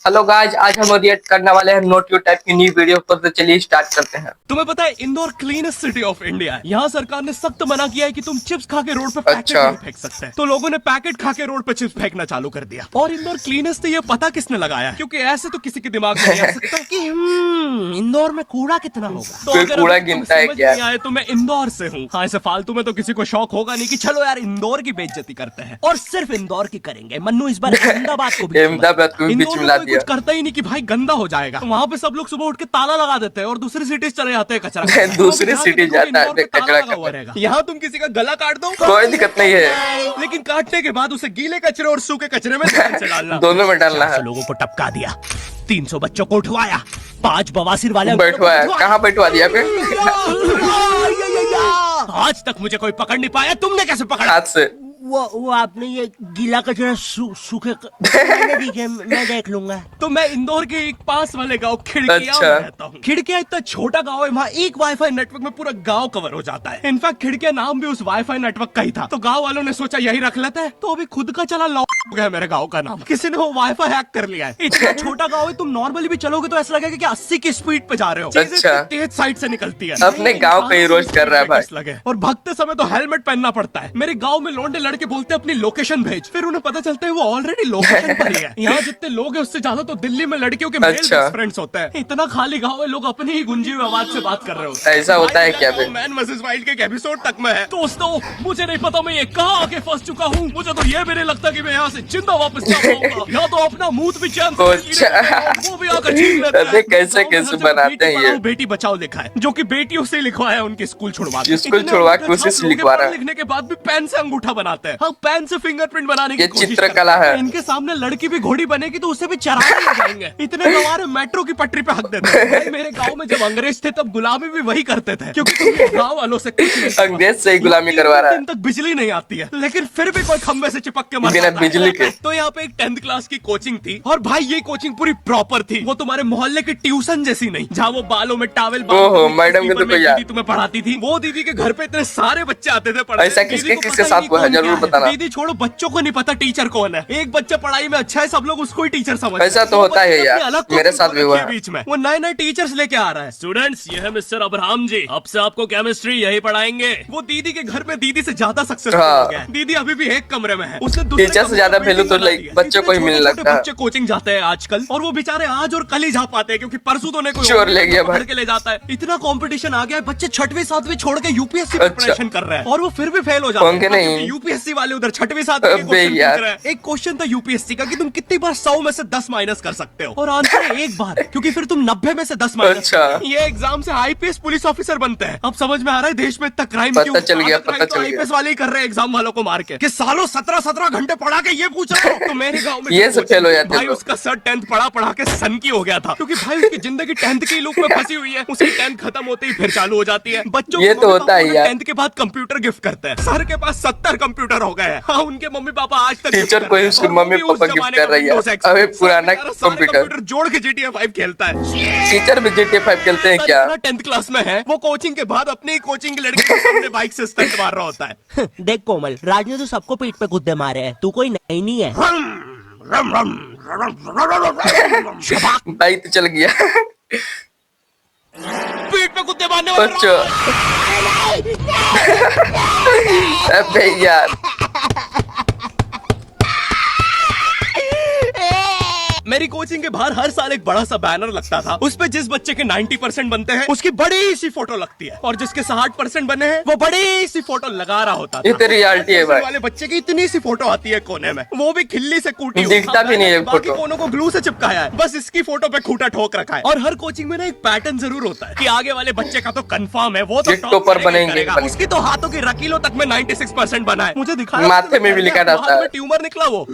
Hello guys, आज हम react करने वाले हैं नोट यू टाइप की न्यू वीडियो पर। तो चलिए स्टार्ट करते हैं। तुम्हें पता है Indore cleanest city of India है। यहाँ सरकार ने सख्त मना किया है कि तुम चिप्स खा के रोड पे पैकेट अच्छा। नहीं फेंक सकते। तो लोगों ने पैकेट खा के रोड पे चिप्स फेंकना चालू कर दिया। और इंदौर क्लीनेस्ट ये पता किसने लगाया है? क्योंकि ऐसे तो किसी के दिमाग में नहीं आ सकता कि इंदौर में कूड़ा कितना होगा। तो कोई अगर कूड़ा अभी गिनता है समझ क्या? नहीं आए तो मैं इंदौर से हूँ। हाँ, ऐसे फालतू में तो किसी को शौक होगा नहीं कि चलो यार इंदौर की बेइज्जती करते हैं। और सिर्फ इंदौर की करेंगे। मन्नू इस बार अहमदाबाद को भी अहमदाबाद को भी बीच इंदौर में ला में कोई दिया। कुछ करता ही नहीं कि भाई गंदा हो जाएगा। वहाँ पे सब लोग सुबह उठ के ताला लगा देते हैं और दूसरी सिटीज चले जाते हैं कचरा। दूसरी सिटी जाता है कचरा लगा रहेगा। यहाँ तुम किसी का गला काट दो, कोई दिक्कत नहीं है, लेकिन काटने के बाद उसे गीले कचरे और सूखे कचरे में ध्यान से डालना। दोनों में डालना है। 400 लोगों को टपका दिया, 300 बच्चों को उठवाया, 5 बवासीर वाले अंकलों को बैठवाया। उठवाया। कहाँ बैठवा दिया फिर? आज तक मुझे कोई पकड़ नहीं पाया, तुमने कैसे पकड़ा? हाथ से। वो आपने ये गीला कचरा सूखे मैंने देखे, मैं देख लूंगा। तो मैं इंदौर के एक पास वाले गांव खिड़किया अच्छा। में रहता हूँ। खिड़किया इतना छोटा गांव है, वहाँ एक वाईफाई नेटवर्क में पूरा गांव कवर हो जाता है। इनफैक्ट खिड़किया नाम भी उस वाईफाई नेटवर्क का ही था। तो गांव वालों ने सोचा यही रख लेते हैं। तो अभी खुद का चला लॉक हो गया मेरे गांव का नाम। किसी ने वो वाईफाई हैक कर लिया है। इतना छोटा गाँव है, तुम नॉर्मली भी चलोगे तो ऐसा लगेगा कि 80 की स्पीड पे जा रहे हो। चीजें अच्छा। तेज साइड से निकलती है। अपने गांव का ही रोस्ट कर रहा है भाई। लगे। और भागते समय तो हेलमेट पहनना पड़ता है। मेरे गांव में लौंडे लड़के बोलते हैं अपनी लोकेशन भेज, फिर उन्हें पता चलता है वो ऑलरेडी लोकेशन पर ही है। यहाँ जितने लोग हैं उससे ज्यादा तो दिल्ली में लड़कियों के मेल अच्छा। बेस्ट फ्रेंड्स होते हैं। इतना खाली गांव है, लोग अपनी ही गुंजी हुई आवाज से बात कर रहे होते हैं। ऐसा होता है क्या फिर? मैन वर्सेस वाइल्ड के एपिसोड तक में है। दोस्तों, मुझे नहीं पता मैं ये कहाँ आके फंस चुका हूँ। मुझे तो ये भी नहीं लगता कि मैं यहाँ से जिंदा वापस जा पाऊंगा। या तो अपना मुंह भी चैन से अच्छा। वो भी आकर छीन लेते हैं। अरे कैसे गाँव में कैसे हर जगह बनाते हैं बेटी ये? पढ़ाओ बेटी बचाओ लिखा है, जो कि बेटियों से लिखवाया उनके स्कूल छुड़वा के। स्कूल इतने छुड़वा अंगूठे के उसी से छाप लोगे, लिखवा रहा है। पढ़ लिखने के बाद भी पेन से अंगूठा बनाते हैं। हाँ, पेन से फिंगरप्रिंट बनाने की ये कोशिश चित्रकला करते हैं। है। इनके सामने लड़की भी घोड़ी बनेगी तो उसे भी चराने ले जाएंगे। इतने गवार मेट्रो की पटरी पे हक देते हैं। भाई, मेरे गांव में जब अंग्रेज थे तब गुलामी भी वही करते थे, क्योंकि गांव वालों से कुछ नहीं हुआ। अंग्रेज से ही गुलामी करवा रहा है। दिन तक बिजली नहीं आती है, लेकिन फिर भी कोई खंबे से चिपक के मर बिना जाता है। बिजली के। तो यहाँ पे एक 10th क्लास की कोचिंग थी, और भाई ये कोचिंग पूरी प्रॉपर थी। वो तुम्हारे मोहल्ले की ट्यूशन जैसी नहीं, जहाँ वो बालों में टावल ओहो, मैडम के तो कोई यार। दीदी तुम्हें पढ़ाती थी। वो दीदी के घर पे इतने सारे बच्चे आते थे पढ़ने। ऐसा दीदी किसके को किसके पता ही साथ नहीं हुआ है? कौन जरूर क्या है। बताना। दीदी छोड़ो, बच्चों को नहीं पता टीचर कौन है। एक बच्चा पढ़ाई में अच्छा है, सब लोग उसको ही टीचर समझते हैं। ऐसा तो वो होता है बच्चे यार, अपनी अलग मेरे कोचिंग साथ भी हुआ खोल रखी है। बीच में वो नए नए टीचर्स लेके आ रहा है। स्टूडेंट्स, ये है मिस्टर अब्राहम जी, अब से आपको केमिस्ट्री यही पढ़ाएंगे। वो दीदी के घर में दीदी से ज्यादा सक्सेसफुल हाँ। हो गया है। दीदी अभी भी एक कमरे में है। उसने दूसरे टीचर से कमरे ज्यादा में वैल्यू तो बिल्डिंग बना दी है। बच्चों को ही इतने मिलने छोटे-छोटे लगता है। बच्चे कोचिंग जाते हैं आजकल, और वो बेचारे आज और कल ही जा पाते हैं, क्योंकि परसों तो ने कोई चोर ले गया पकड़ भाई। के ले जाता है। इतना कंपटीशन आ गया है, बच्चे 6वीं 7वीं छोड़ के यूपीएससी प्रिपरेशन कर रहे हैं, और वो फिर भी फेल हो जाते होंगे हैं, नहीं। क्योंकि यूपीएससी वाले उधर 6वीं 7वीं के अबे क्वेश्चन यार। पूछ रहे हैं। एक क्वेश्चन था यूपीएससी का कि तुम कितनी बार 100 में से 10 माइनस कर सकते हो, और आंसर है एक बार, क्योंकि फिर तुम 90 में से 10 माइनस। अच्छा। ये एग्जाम से आईपीएस पुलिस ऑफिसर बनते हैं। अब समझ में आ रहा है देश में इतना क्राइम पता क्यों? चल गया, आधा crime पता तो चल गया। आईपीएस वाले ही कर रहे हैं एग्जाम वालों को मार के, कि सालों 17-17 घंटे पढ़ा के ये पूछ रहे हो। तो मेरे गांव में ये सब फेल हो जाते भाई, लोग। उसका सर 10th पढ़ा के सन की हो गया था, क्योंकि भाई उसकी जिंदगी 10th की लूप में फंसी हुई है। उसकी 10th खत्म होते ही फिर चालू हो जाती है। बच्चों ये को तो मम्मी होता है पापा यार। 10th के बाद कंप्यूटर गिफ्ट करते हैं। सर के पास 70 कंप्यूटर हो गए हैं। हाँ, उनके मम्मी पापा आज तक टीचर gift को कर रहे उसके हैं। और वो मम्मी भी उस पापा गिफ्ट जमाने कर का रही है। Windows XP। अबे पुराना सारे कंप्यूटर। कंप्यूटर जोड़ के GTA 5 खेलता है। टीचर भी GTA 5 खेलते हैं क्या? 10th क्लास में है, वो कोचिंग के बाद अपनी कोचिंग की लड़की के सामने बाइक से स्टंट मार रहा होता है। देख कोमल, राज ने तो सबको पीठ पे गुद्दे मारे हैं, तू कोई नहीं है। भाई तो चल गया। पीठ पे कुत्ते मारने वाला बच्चों। अबे यार, मेरी कोचिंग के बाहर हर साल एक बड़ा सा बैनर लगता था। उस पे जिस बच्चे के 90% बनते हैं उसकी बड़ी सी फोटो लगती है, और जिसके 60% बने हैं वो बड़ी सी फोटो लगा रहा होता ये था। तो रियलिटी है भाई। वाले बच्चे की इतनी सी फोटो आती है कोने में, वो भी खिल्ली से कूटी हुई। दिखता भी नहीं है बाकी फोटो। कोनों को ग्लू से चिपकाया है, बस इसकी फोटो पे खूंटा ठोक रखा है। और हर कोचिंग में ना एक पैटर्न जरूर होता है कि आगे वाले बच्चे का तो कंफर्म है, वो तो ये top टॉपर करेगा ही बनेंगे, करेगा। बनेंगे। उसकी तो हाथों की रकीलों तक में 96% बना है। मुझे दिखाया माथे में भी लिखा रहता हाथ है। में ट्यूमर निकला वो।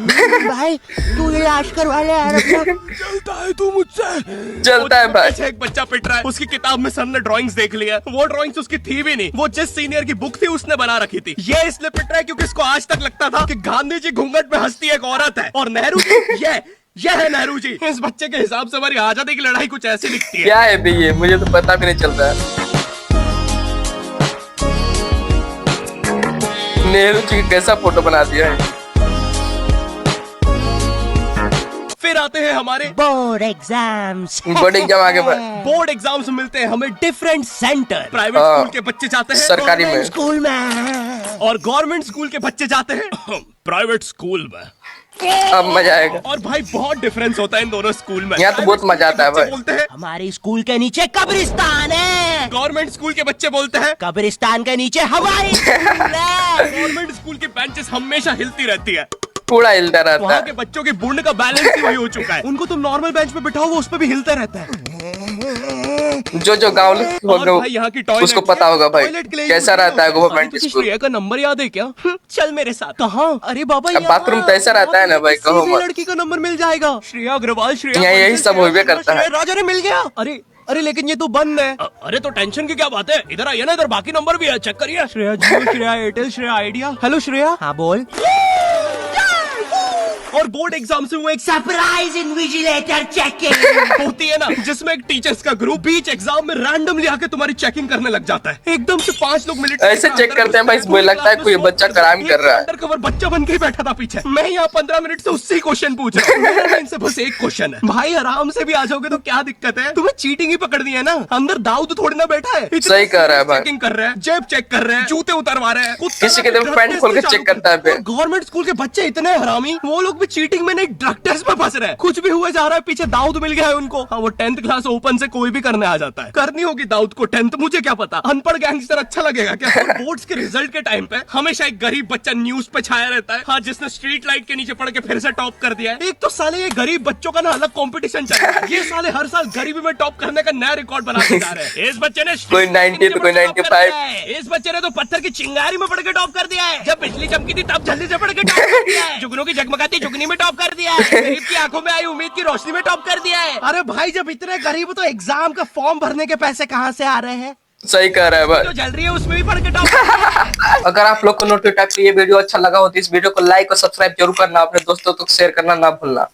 भाई तू इलाज करवा ले यार अपना। चलता है तू मुझसे। चलता है भाई। पीछे एक बच्चा पिट रहा है, उसकी किताब में सर ने ड्राइंग्स देख लिया। वो ड्राइंग्स उसकी थी भी नहीं, वो जिस सीनियर की बुक थी उसने बना रखी थी। ये इसलिए पिट रहा है क्योंकि इसको आज तक लगता था कि गांधी जी घूंघट में हंसती एक औरत है, और नेहरू जी ये है नेहरू जी। इस बच्चे के हिसाब से हमारी आजादी की लड़ाई कुछ ऐसी दिखती है। क्या है भाई ये? मुझे तो पता भी नहीं चलता है। नेहरू जी की कैसा फोटो बना दिया है। फिर आते हैं हमारे बोर्ड एग्जाम्स। बोर्ड एग्जाम आगे बढ़। बोर्ड एग्जाम्स मिलते हैं हमें डिफरेंट सेंटर। प्राइवेट हाँ। स्कूल के बच्चे जाते हैं सरकारी में। स्कूल में और गवर्नमेंट स्कूल के बच्चे जाते हैं प्राइवेट स्कूल में। अब मजा आएगा। और भाई बहुत डिफरेंस होता है इन दोनों स्कूल में। यहाँ तो बहुत मजा आता है बच्चे भाई। बोलते हैं हमारे स्कूल के नीचे कब्रिस्तान है। गवर्नमेंट स्कूल के बच्चे बोलते हैं कब्रिस्तान के नीचे हमारी स्कूल है। गवर्नमेंट स्कूल की बेंचेस हमेशा हिलती रहती है। पूरा हिलता रहता वहाँ है। के बच्चों के बुंड का बैलेंस ही वही हो चुका है। उनको तुम नॉर्मल बेंच पे बिठाओ वो उस पे भी हिलता रहता है। जो गाँव और भाई यहाँ की टॉयलेट उसको पता होगा भाई टॉयलेट के लिए कैसा रहता है गवर्नमेंट तुझे स्कूल। श्रेया का नंबर याद है क्या? चल मेरे साथ। कहाँ? अरे बाबा अब बाथरूम तो ऐसा रहता है ना भाई, कहो मत। लड़की का नंबर मिल जाएगा। श्रेया अग्रवाल, श्रेया यहाँ यही पंडित, सब श्रेया होबे शर्मा, करता है। श्रेया राजा ने मिल गया। अरे लेकिन ये तो बंद है। अरे तो टेंशन की क्या बात है, इधर आइए ना, इधर बाकी नंबर भी है, चेक करिए। Shreya Jio, Shreya Airtel, Shreya Idea. Hello Shreya. हाँ बोल। और बोर्ड एग्जाम से वो एक सरप्राइज इन्विजिलेटर चेकिंग होती है ना, जिसमें एक टीचर्स का ग्रुप बीच एग्जाम में रैंडमली आके तुम्हारी चेकिंग करने लग जाता है। एकदम से 5 लोग मिनट ऐसे चेक करते हैं भाई, मुझे लगता है कोई बच्चा क्राइम कर रहा है। अंडर कवर बच्चा बन के ही बैठा था पीछे। मैं यहाँ 15 मिनट से उससे ही क्वेश्चन पूछ रहा हूँ। मेरा इनसे बस एक क्वेश्चन है भाई, आराम से भी आ जाओगे तो क्या दिक्कत है? तुम्हें चीटिंग ही पकड़नी है ना, अंदर दाऊद थोड़ी ना बैठा है। सही कह रहा है भाई। चेकिंग कर रहे हैं, जेब चेक कर रहे हैं, जूते उतरवा रहे हैं, किसी के तो पैंट खोल के चेक करता है फिर। गवर्नमेंट स्कूल के बच्चे इतने हरामी, वो लोग भी चीटिंग में नहीं ड्रग टेस्ट में फंस रहे हैं। कुछ भी हुए जा रहा है, पीछे दाऊद मिल गया है उनको। हाँ वो 10th क्लास ओपन से कोई भी करने आ जाता है। करनी होगी दाऊद को 10th, मुझे क्या पता, अनपढ़ गैंगस्टर अच्छा लगेगा क्या? बोर्ड्स के रिजल्ट के टाइम पे हमेशा एक गरीब बच्चा न्यूज पे छाया रहता है। हाँ जिसने स्ट्रीट लाइट के नीचे पड़ के फिर से टॉप कर दिया है। एक तो साले ये गरीब बच्चों का ना अलग कंपटीशन चल रहा है। ये साले हर साल गरीबी में टॉप करने का नया रिकॉर्ड बनाते जा रहे हैं। इस बच्चे ने कोई 90 तो कोई 95। इस बच्चे ने तो पत्थर की चिंगारी में पड़ के टॉप कर दिया है। जब बिजली चमकी थी तब जल्दी से पड़ के टॉप कर दिया है। जुगनों की जगमगाती जुगनी में टॉप कर दिया है। गरीब की आंखों में आई उम्मीद की रोशनी में टॉप कर दिया है। अरे भाई जब इतने गरीब हो तो एग्जाम का फॉर्म भरने के पैसे कहाँ से आ रहे हैं? सही कह रहा है भाई। जो जल रही है उसमें भी पड़ के टॉप। अगर आप लोग को नोटिफिकेशन ये वीडियो अच्छा लगा हो तो इस वीडियो को लाइक और सब्सक्राइब जरूर करना, अपने दोस्तों तक शेयर करना ना भूलना।